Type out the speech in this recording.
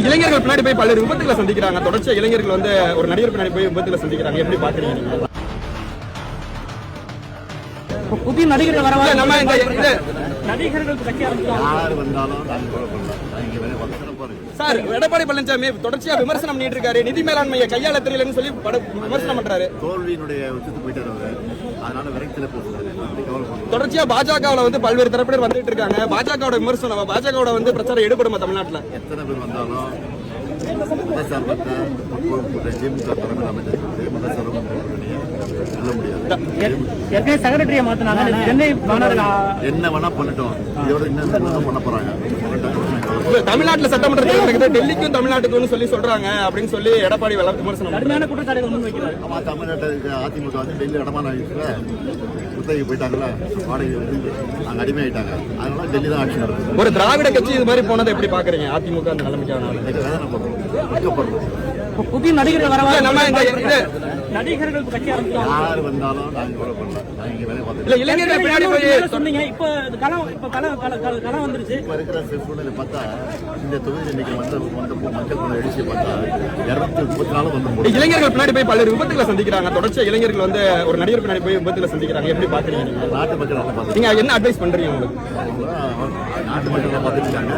இளைஞர்கள் பின்னாடி போய் பல்வேறு விபத்துகளை சந்திக்கிறாங்க. தொடர்ச்சியா இளைஞர்கள் வந்து ஒரு நடிகர் பின்னாடி போய் விபத்துகளை சந்திக்கிறாங்க. எப்படி பாக்குறீங்க? புதிய நடிகர்கள் வரவா நம்ம நடிகர்கள் சார் எடப்பாடி பழனிசாமி தொடர்ச்சியா விமர்சனம் பண்ணிட்டு இருக்காரு. நிதி மேலாண்மையை கையாள தெரியலன்னு சொல்லி விமர்சனம் பண்றாரு. தோல்வியினுடைய உச்சத்து போயிட்டாரு. அதனால விரைச்சில போறாரு. தொடர்ச்சியா பாஜகவுல வந்து பல்வேறு தரப்பினர் வந்துட்டு இருக்காங்க. பாஜகவோட விமர்சனம், பாஜகவோட வந்து பிரச்சாரம் ஈடுபடுமா தமிழ்நாட்டுல? எத்தனை பேர் வந்தாலும் மதசார்பற்ற திமுக தலைமையில் அமைச்சர் மதசார்பற்ற சொல்ல முடியாது. செக்ரட்டரியை மாத்தினாங்க. சென்னை என்ன வேணா பண்ணட்டும். இதோட இன்னும் பண்ண போறாங்க. தமிழ்நாட்டுல சட்டமன்ற தேர்தல் டெல்லிக்கும் தமிழ்நாட்டுக்கும் சொல்லி சொல்றாங்க அப்படின்னு சொல்லி எடப்பாடி விமர்சனம் கடுமையான குற்றச்சாட்டுகள் முன்வைக்கிறார். ஆமா, தமிழ்நாட்டுக்கு அதிமுக வந்து டெல்லி அடமான குத்தகை போயிட்டாங்கல்ல, வாடகை வந்து அங்க அடிமையாயிட்டாங்க. அதனால டெல்லி தான் ஆட்சி நடக்குது. ஒரு திராவிட கட்சி இது மாதிரி போனதை எப்படி பாக்குறீங்க? அதிமுக அந்த நிலைமைக்கான வேதனை பண்றோம். புதிய நடிகர்கள் வரவா நம்ம நடிகர்கள் கட்சி யாரு வந்தாலும் நாங்க கூட பண்ணலாம். இல்ல இளைஞர்கள் பின்னாடி போய் சொன்னீங்க. இப்ப களம் வந்துருச்சு. இப்ப இருக்கிற சூழ்நிலை பார்த்தா இந்த தொகுதி இன்னைக்கு வந்த மக்கள் எழுச்சி பார்த்தா 234 வந்து இளைஞர்கள் பின்னாடி போய் பல்வேறு விபத்துகளை சந்திக்கிறாங்க. தொடர்ச்சியா இளைஞர்கள் வந்து ஒரு நடிகர் பின்னாடி போய் விபத்துகளை சந்திக்கிறாங்க. எப்படி பாக்குறீங்க? நாட்டு மக்கள் நீங்க என்ன அட்வைஸ் பண்றீங்க உங்களுக்கு? நாட்டு மக்கள் பார்த்துட்டு இருக்காங்க.